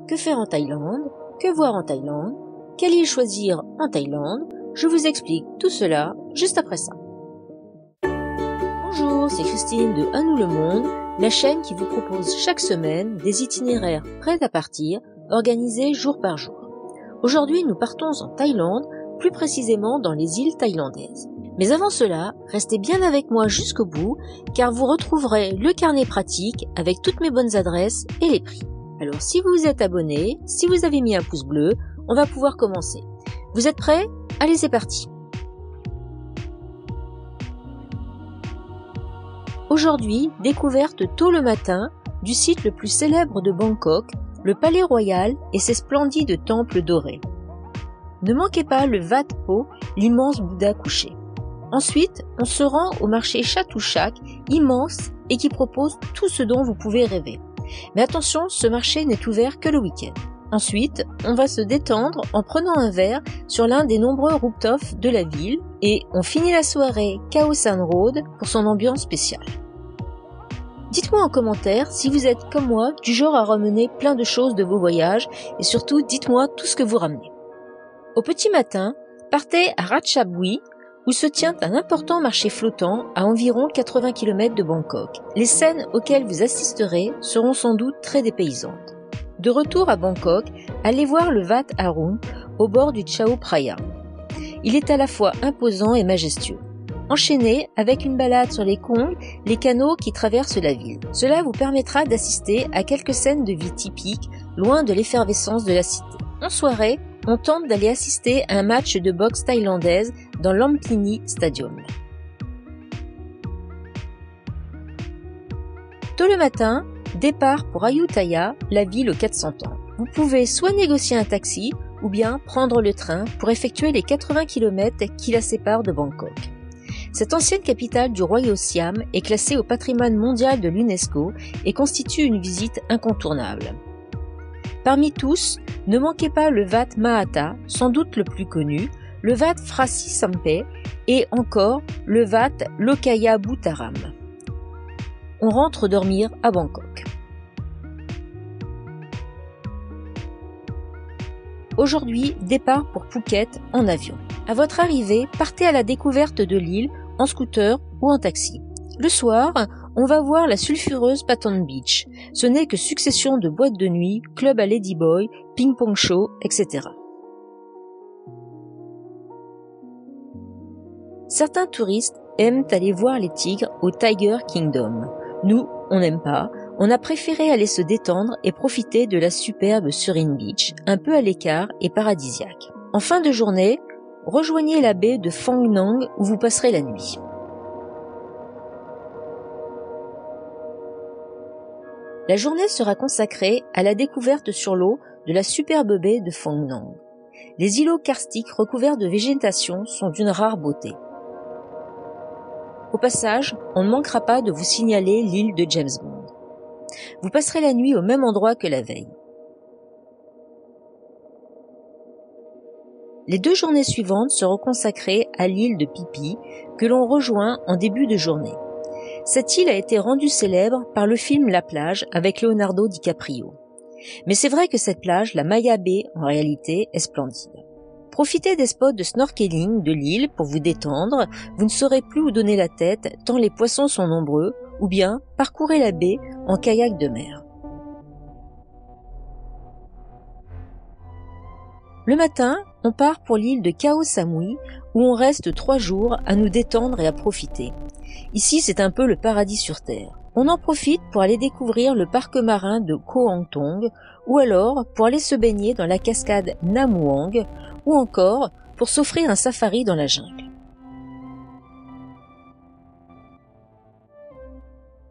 Que faire en Thaïlande? Que voir en Thaïlande? Quelle île choisir en Thaïlande? Je vous explique tout cela juste après ça. Bonjour, c'est Christine de À nous le monde, la chaîne qui vous propose chaque semaine des itinéraires prêts à partir, organisés jour par jour. Aujourd'hui, nous partons en Thaïlande, plus précisément dans les îles thaïlandaises. Mais avant cela, restez bien avec moi jusqu'au bout, car vous retrouverez le carnet pratique avec toutes mes bonnes adresses et les prix. Alors si vous vous êtes abonné, si vous avez mis un pouce bleu, on va pouvoir commencer. Vous êtes prêts? Allez, c'est parti! Aujourd'hui, découverte tôt le matin du site le plus célèbre de Bangkok, le Palais Royal et ses splendides temples dorés. Ne manquez pas le Wat Po, l'immense Bouddha couché. Ensuite, on se rend au marché Chatuchak, immense et qui propose tout ce dont vous pouvez rêver. Mais attention, ce marché n'est ouvert que le week-end. Ensuite, on va se détendre en prenant un verre sur l'un des nombreux rooftops de la ville et on finit la soirée Khao San Road pour son ambiance spéciale. Dites-moi en commentaire si vous êtes comme moi du genre à ramener plein de choses de vos voyages et surtout dites-moi tout ce que vous ramenez. Au petit matin, partez à Ratchaburi où se tient un important marché flottant à environ 80 km de Bangkok. Les scènes auxquelles vous assisterez seront sans doute très dépaysantes. De retour à Bangkok, allez voir le Wat Arun au bord du Chao Phraya. Il est à la fois imposant et majestueux. Enchaînez avec une balade sur les Khong, les canaux qui traversent la ville. Cela vous permettra d'assister à quelques scènes de vie typiques, loin de l'effervescence de la cité. En soirée, on tente d'aller assister à un match de boxe thaïlandaise dans l'Amphini Stadium. Tôt le matin, départ pour Ayutthaya, la ville aux 400 ans. Vous pouvez soit négocier un taxi ou bien prendre le train pour effectuer les 80 km qui la séparent de Bangkok. Cette ancienne capitale du royaume Siam est classée au patrimoine mondial de l'UNESCO et constitue une visite incontournable. Parmi tous, ne manquez pas le Wat Mahata, sans doute le plus connu, le Wat Phra Samphae et encore le Wat Lokaya Butaram. On rentre dormir à Bangkok. Aujourd'hui, départ pour Phuket en avion. À votre arrivée, partez à la découverte de l'île en scooter ou en taxi. Le soir, on va voir la sulfureuse Patong Beach. Ce n'est que succession de boîtes de nuit, clubs à Ladyboy, ping-pong show, etc. Certains touristes aiment aller voir les tigres au Tiger Kingdom. Nous, on n'aime pas. On a préféré aller se détendre et profiter de la superbe Surin Beach, un peu à l'écart et paradisiaque. En fin de journée, rejoignez la baie de Phang Nang où vous passerez la nuit. La journée sera consacrée à la découverte sur l'eau de la superbe baie de Phang Nang. Les îlots karstiques recouverts de végétation sont d'une rare beauté. Au passage, on ne manquera pas de vous signaler l'île de James Bond. Vous passerez la nuit au même endroit que la veille. Les 2 journées suivantes seront consacrées à l'île de Phi Phi que l'on rejoint en début de journée. Cette île a été rendue célèbre par le film La plage avec Leonardo DiCaprio. Mais c'est vrai que cette plage, la Maya Bay, en réalité, est splendide. Profitez des spots de snorkeling de l'île pour vous détendre, vous ne saurez plus où donner la tête tant les poissons sont nombreux, ou bien parcourez la baie en kayak de mer. Le matin, on part pour l'île de Khao Samui où on reste 3 jours à nous détendre et à profiter. Ici, c'est un peu le paradis sur terre. On en profite pour aller découvrir le parc marin de Koh Hang Tong ou alors pour aller se baigner dans la cascade Nam Muang ou encore pour s'offrir un safari dans la jungle.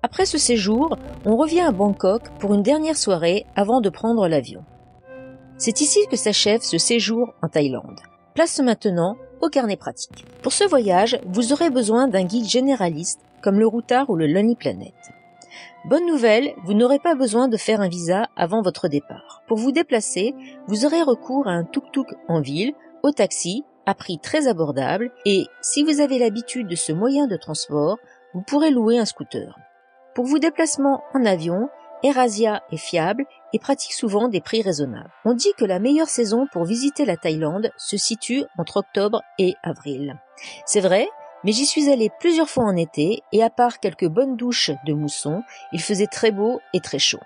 Après ce séjour, on revient à Bangkok pour une dernière soirée avant de prendre l'avion. C'est ici que s'achève ce séjour en Thaïlande. Place maintenant au carnet pratique. Pour ce voyage, vous aurez besoin d'un guide généraliste comme le Routard ou le Lonely Planet. Bonne nouvelle, vous n'aurez pas besoin de faire un visa avant votre départ. Pour vous déplacer, vous aurez recours à un tuk-tuk en ville, au taxi, à prix très abordable, et si vous avez l'habitude de ce moyen de transport, vous pourrez louer un scooter. Pour vos déplacements en avion, AirAsia est fiable et pratiquent souvent des prix raisonnables. On dit que la meilleure saison pour visiter la Thaïlande se situe entre octobre et avril. C'est vrai, mais j'y suis allée plusieurs fois en été et à part quelques bonnes douches de mousson, il faisait très beau et très chaud.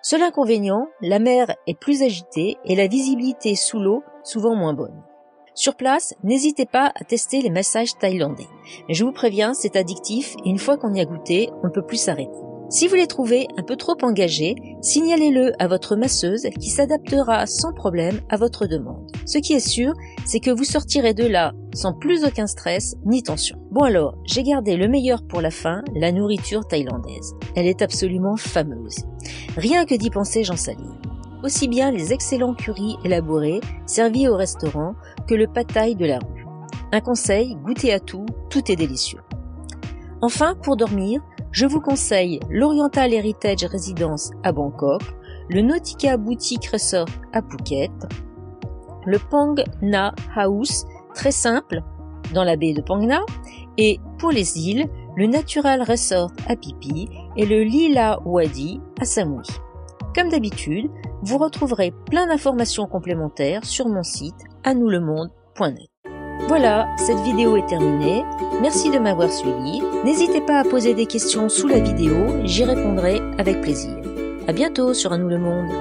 Seul inconvénient, la mer est plus agitée et la visibilité sous l'eau souvent moins bonne. Sur place, n'hésitez pas à tester les massages thaïlandais. Mais je vous préviens, c'est addictif et une fois qu'on y a goûté, on ne peut plus s'arrêter. Si vous les trouvez un peu trop engagés, signalez-le à votre masseuse qui s'adaptera sans problème à votre demande. Ce qui est sûr, c'est que vous sortirez de là sans plus aucun stress ni tension. Bon alors, j'ai gardé le meilleur pour la fin, la nourriture thaïlandaise. Elle est absolument fameuse. Rien que d'y penser, j'en salive. Aussi bien les excellents currys élaborés, servis au restaurant, que le pad thaï de la rue. Un conseil, goûtez à tout, tout est délicieux. Enfin, pour dormir, je vous conseille l'Oriental Heritage Residence à Bangkok, le Nautica Boutique Resort à Phuket, le Phang Nga House, très simple, dans la baie de Phang Nga, et pour les îles, le Natural Resort à Phi Phi et le Lila Wadi à Samui. Comme d'habitude, vous retrouverez plein d'informations complémentaires sur mon site anoulemonde.net. Voilà, cette vidéo est terminée. Merci de m'avoir suivi. N'hésitez pas à poser des questions sous la vidéo, j'y répondrai avec plaisir. À bientôt sur À nous le monde.